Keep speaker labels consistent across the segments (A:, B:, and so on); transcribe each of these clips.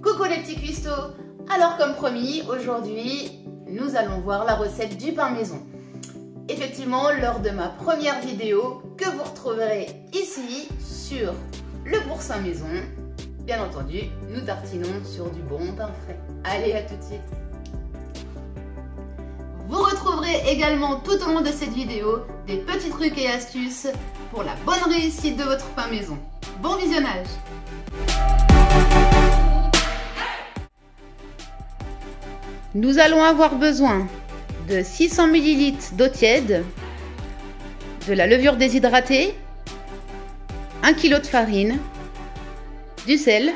A: Coucou les petits cuistots! Alors comme promis, aujourd'hui, nous allons voir la recette du pain maison. Effectivement, lors de ma première vidéo que vous retrouverez ici sur le boursin maison, bien entendu, nous tartinons sur du bon pain frais. Allez, à tout de suite! Vous retrouverez également tout au long de cette vidéo des petits trucs et astuces pour la bonne réussite de votre pain maison. Bon visionnage! Nous allons avoir besoin de 600 ml d'eau tiède, de la levure déshydratée, 1 kg de farine, du sel,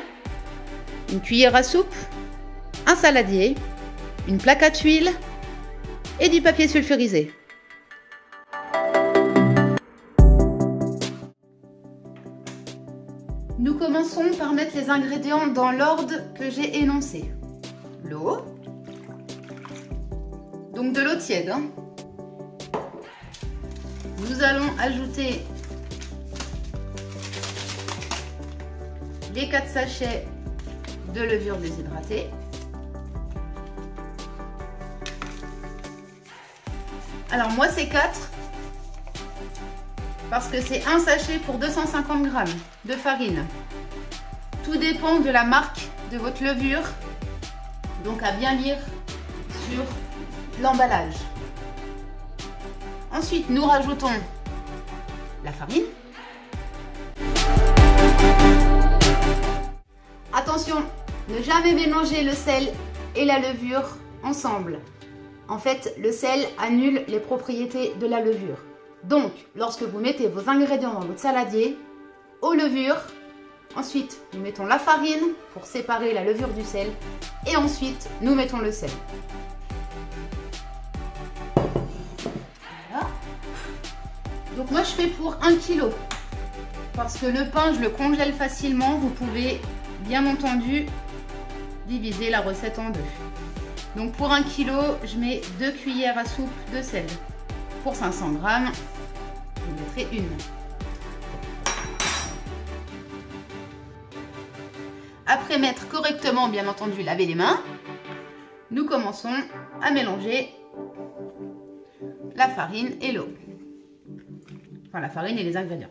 A: une cuillère à soupe, un saladier, une plaque à tuile et du papier sulfurisé. Nous commençons par mettre les ingrédients dans l'ordre que j'ai énoncé. L'eau. Donc de l'eau tiède. Nous allons ajouter les 4 sachets de levure déshydratée. Alors moi c'est 4 parce que c'est un sachet pour 250 g de farine. Tout dépend de la marque de votre levure, donc à bien lire sur l'emballage. Ensuite, nous rajoutons la farine. Attention, ne jamais mélanger le sel et la levure ensemble. En fait, le sel annule les propriétés de la levure. Donc, lorsque vous mettez vos ingrédients dans votre saladier, aux levures, ensuite nous mettons la farine pour séparer la levure du sel et ensuite nous mettons le sel. Donc moi je fais pour 1 kg parce que le pain je le congèle facilement. Vous pouvez bien entendu diviser la recette en deux. Donc pour 1 kg je mets 2 cuillères à soupe de sel. Pour 500 g je mettrai une. Après m'être correctement bien entendu lavé les mains, nous commençons à mélanger la farine et l'eau. Enfin, la farine et les ingrédients.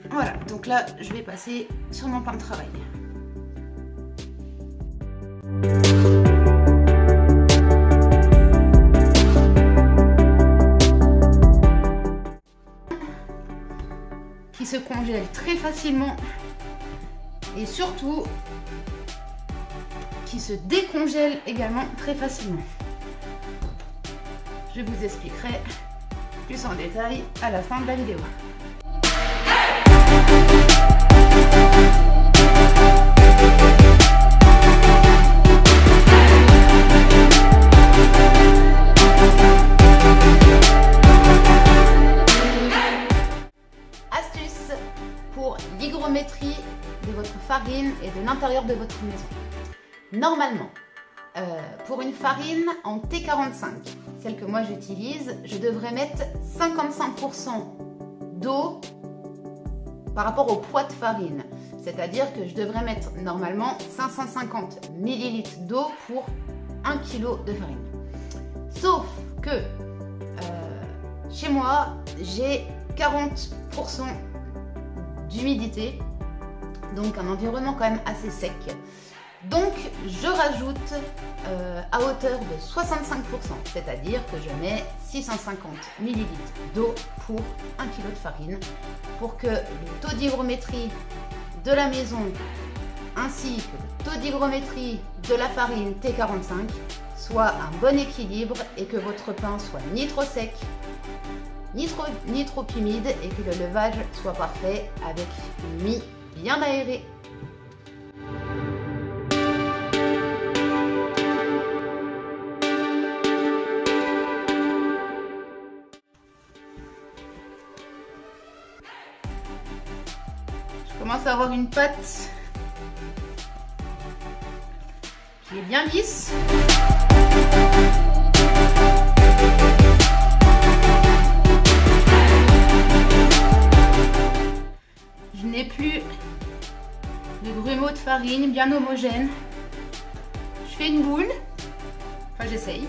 A: Voilà, donc là, je vais passer sur mon pain de travail. Qui se congèle très facilement et surtout qui se décongèle également très facilement. Je vous expliquerai plus en détail à la fin de la vidéo. Pour l'hygrométrie de votre farine et de l'intérieur de votre maison. Normalement, pour une farine en T45, celle que moi j'utilise, je devrais mettre 55% d'eau par rapport au poids de farine. C'est-à-dire que je devrais mettre normalement 550 ml d'eau pour 1 kg de farine. Sauf que chez moi, j'ai 40% d'humidité, donc un environnement quand même assez sec. Donc je rajoute à hauteur de 65%, c'est-à-dire que je mets 650 ml d'eau pour 1 kg de farine pour que le taux d'hygrométrie de la maison ainsi que le taux d'hygrométrie de la farine T45 soit un bon équilibre et que votre pain soit ni trop sec ni trop humide et que le levage soit parfait avec une mie bien aérée. à avoir une pâte qui est bien lisse. Je n'ai plus de grumeaux de farine bien homogène. Je fais une boule, enfin j'essaye.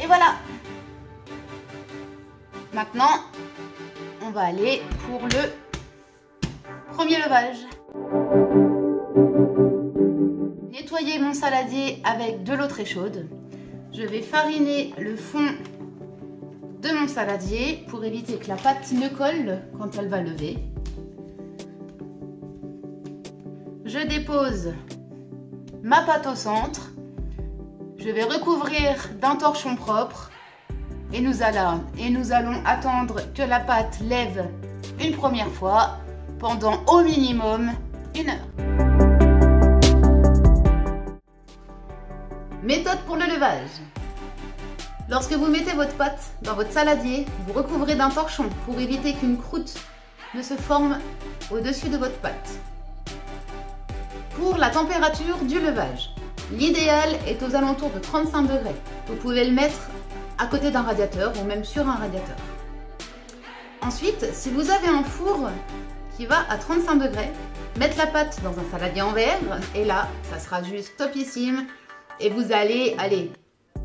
A: Et voilà. Maintenant, on va aller pour le premier levage. Nettoyer mon saladier avec de l'eau très chaude. Je vais fariner le fond de mon saladier pour éviter que la pâte ne colle quand elle va lever. Je dépose ma pâte au centre. Je vais recouvrir d'un torchon propre et nous allons attendre que la pâte lève une première fois pendant au minimum 1 heure. Méthode pour le levage. Lorsque vous mettez votre pâte dans votre saladier, vous recouvrez d'un torchon pour éviter qu'une croûte ne se forme au-dessus de votre pâte. Pour la température du levage, l'idéal est aux alentours de 35 degrés. Vous pouvez le mettre à côté d'un radiateur ou même sur un radiateur. Ensuite, si vous avez un four qui va à 35 degrés, mettre la pâte dans un saladier en verre et là, ça sera juste topissime. Et vous allez,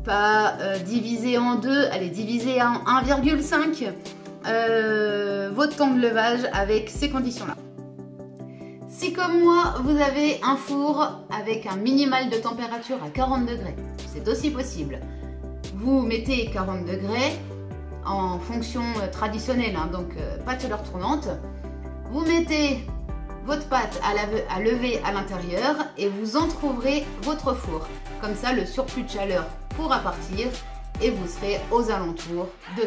A: pas diviser en 2, diviser en 1,5 votre temps de levage avec ces conditions-là. Si comme moi, vous avez un four avec un minimal de température à 40 degrés, c'est aussi possible. Vous mettez 40 degrés en fonction traditionnelle, donc pas de chaleur tournante. Vous mettez votre pâte à lever à l'intérieur et vous entrouvrez votre four. Comme ça, le surplus de chaleur pourra partir et vous serez aux alentours de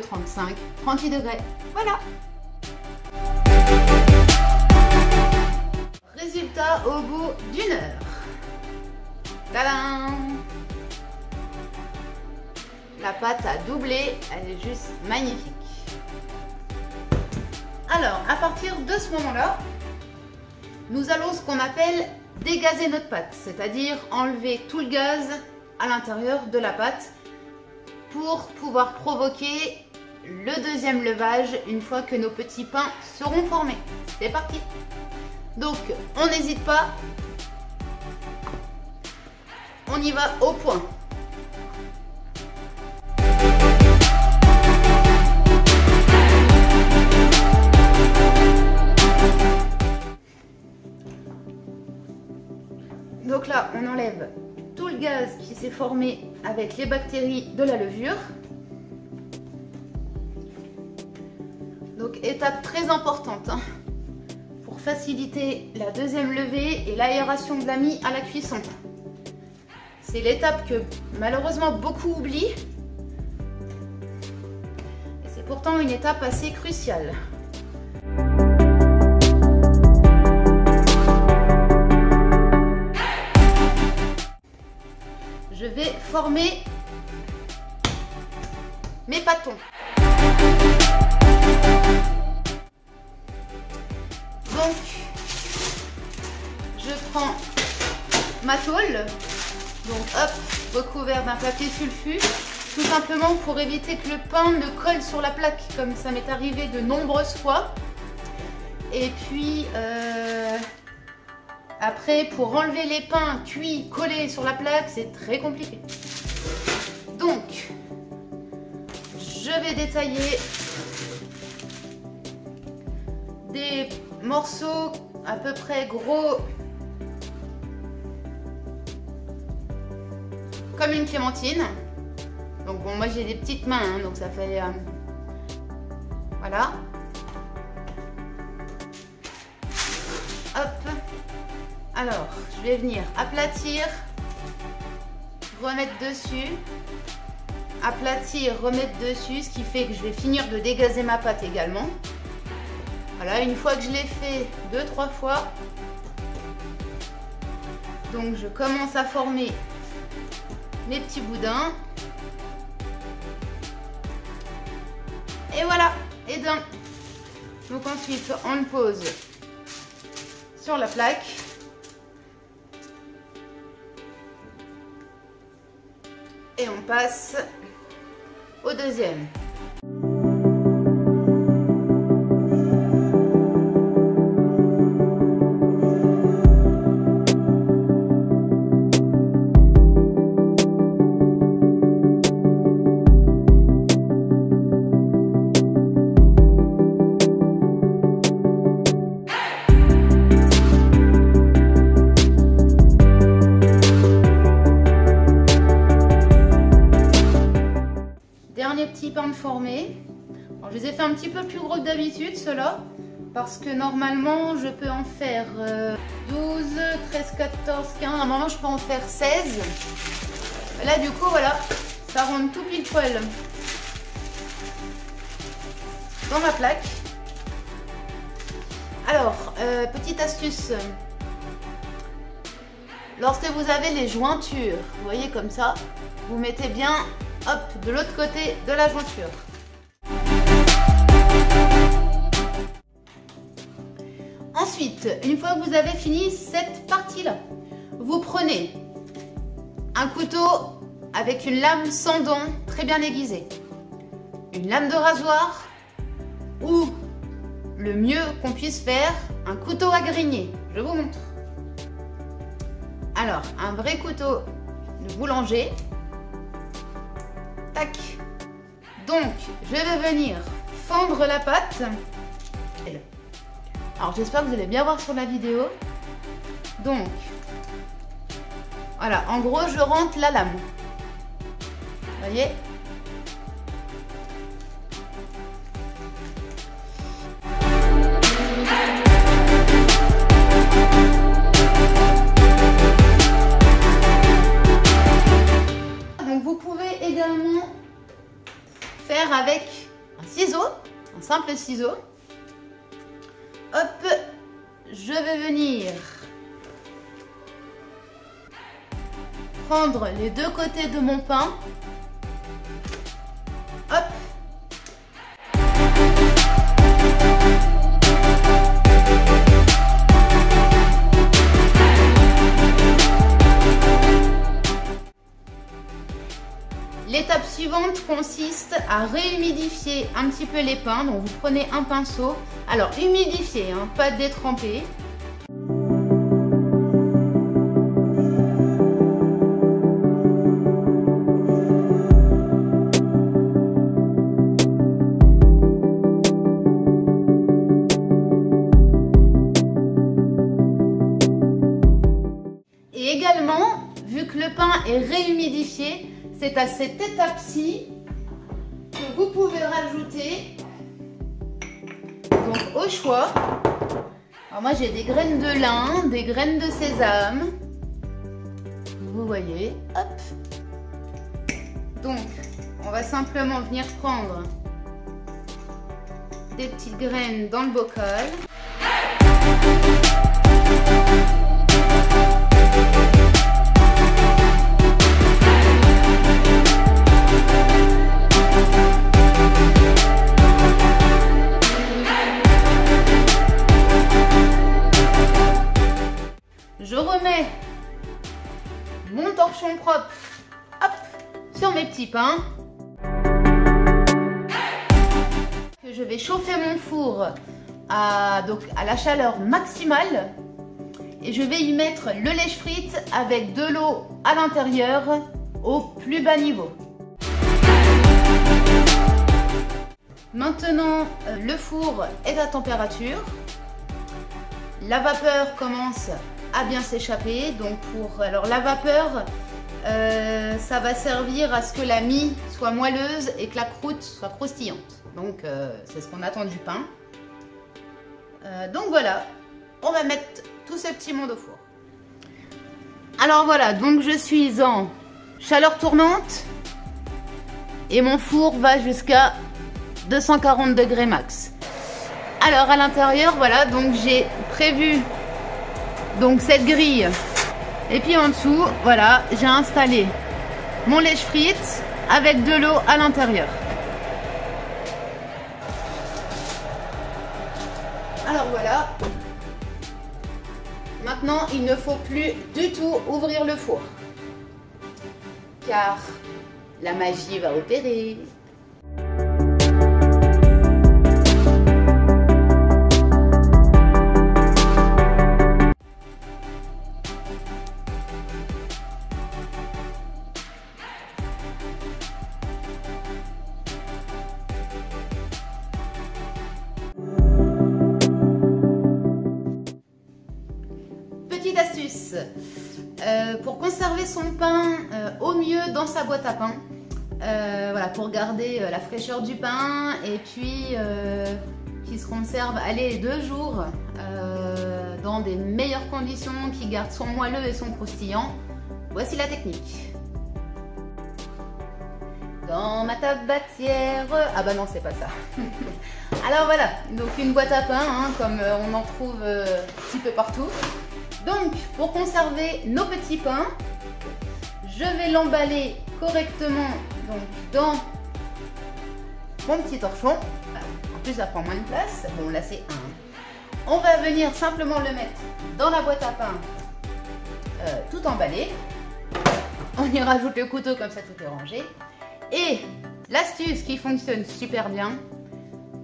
A: 35-38 degrés. Voilà! Résultat au bout d'1 heure. Tadam! La pâte a doublé, elle est juste magnifique. Alors, à partir de ce moment-là, nous allons ce qu'on appelle dégazer notre pâte, c'est-à-dire enlever tout le gaz à l'intérieur de la pâte pour pouvoir provoquer le deuxième levage une fois que nos petits pains seront formés. C'est parti! Donc, on n'hésite pas, on y va au point. Donc là, on enlève tout le gaz qui s'est formé avec les bactéries de la levure. Donc étape très importante pour faciliter la deuxième levée et l'aération de la mie à la cuisson. C'est l'étape que malheureusement beaucoup oublient. Et c'est pourtant une étape assez cruciale. Je vais former mes pâtons. Donc, je prends ma tôle, donc hop, recouvert d'un papier sulfu, tout simplement pour éviter que le pain ne colle sur la plaque, comme ça m'est arrivé de nombreuses fois. Et puis, après, pour enlever les pains cuits, collés sur la plaque, c'est très compliqué. Donc, je vais détailler des morceaux à peu près gros comme une clémentine. Donc bon, moi j'ai des petites mains, donc ça fait... voilà. Hop. Alors, je vais venir aplatir, remettre dessus, aplatir, remettre dessus, ce qui fait que je vais finir de dégazer ma pâte également. Voilà, une fois que je l'ai fait 2-3 fois, donc je commence à former mes petits boudins. Et voilà, et d'un. Donc ensuite, on le pose sur la plaque. Et on passe au deuxième. Petits pains formés. Alors, je les ai fait un petit peu plus gros que d'habitude, ceux-là, parce que normalement je peux en faire 12, 13, 14, 15. À un moment je peux en faire 16. Là du coup voilà, ça rentre tout pile poil dans ma plaque. Alors, petite astuce, lorsque vous avez les jointures, vous voyez comme ça, vous mettez bien hop, de l'autre côté de la jointure. Ensuite, une fois que vous avez fini cette partie-là, vous prenez un couteau avec une lame sans dents très bien aiguisée, une lame de rasoir ou le mieux qu'on puisse faire, un couteau à grigner. Je vous montre. Alors, un vrai couteau de boulanger. Tac. Donc, je vais venir fendre la pâte. Alors, j'espère que vous allez bien voir sur la vidéo. Donc, voilà, en gros, je rentre la lame. Vous voyez ? Donc, vous pouvez également faire avec un ciseau, un simple ciseau. Hop, je vais venir prendre les deux côtés de mon pain. Hop. L'étape suivante consiste à réhumidifier un petit peu les pains. Donc vous prenez un pinceau. Alors humidifier, hein, pas détremper. Et également, vu que le pain est réhumidifié, c'est à cette étape-ci que vous pouvez rajouter, donc au choix. Alors moi j'ai des graines de lin, des graines de sésame. Vous voyez, hop. Donc on va simplement venir prendre des petites graines dans le bocal. Je remets mon torchon propre, hop, sur mes petits pains. Je vais chauffer mon four à la chaleur maximale et je vais y mettre le lèche-frite avec de l'eau à l'intérieur au plus bas niveau. Maintenant, le four est à température. La vapeur commence à bien s'échapper. Donc alors la vapeur, ça va servir à ce que la mie soit moelleuse et que la croûte soit croustillante. Donc c'est ce qu'on attend du pain. Donc voilà, on va mettre tout ce petit monde au four. Alors voilà, donc je suis en chaleur tournante et mon four va jusqu'à 240 degrés max. Alors à l'intérieur, voilà, donc j'ai prévu donc cette grille et puis en dessous, voilà, j'ai installé mon lèche-frite avec de l'eau à l'intérieur. Maintenant, il ne faut plus du tout ouvrir le four, car la magie va opérer. Petite astuce, pour conserver son pain au mieux dans sa boîte à pain, voilà, pour garder la fraîcheur du pain et puis qui se conserve, allez, 2 jours dans des meilleures conditions, qui garde son moelleux et son croustillant. Voici la technique. Dans ma tabatière, ah bah non, c'est pas ça. Alors voilà, donc une boîte à pain, hein, comme on en trouve un petit peu partout. Donc, pour conserver nos petits pains, je vais l'emballer correctement donc, dans mon petit torchon. En plus, ça prend moins de place. Bon, là, c'est un. On va venir simplement le mettre dans la boîte à pain, tout emballé. On y rajoute le couteau, comme ça, tout est rangé. Et l'astuce qui fonctionne super bien,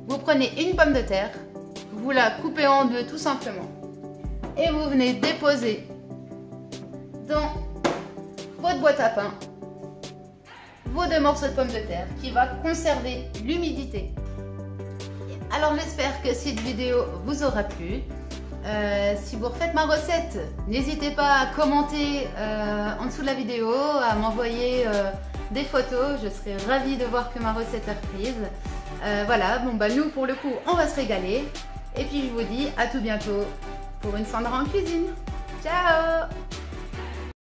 A: vous prenez une pomme de terre, vous la coupez en deux, tout simplement. Et vous venez déposer dans votre boîte à pain vos 2 morceaux de pommes de terre qui va conserver l'humidité. Alors j'espère que cette vidéo vous aura plu. Si vous refaites ma recette, n'hésitez pas à commenter en dessous de la vidéo, à m'envoyer des photos. Je serai ravie de voir que ma recette est reprise. Voilà, bon bah nous pour le coup on va se régaler. Et puis je vous dis à tout bientôt pour une Sandra en cuisine. Ciao!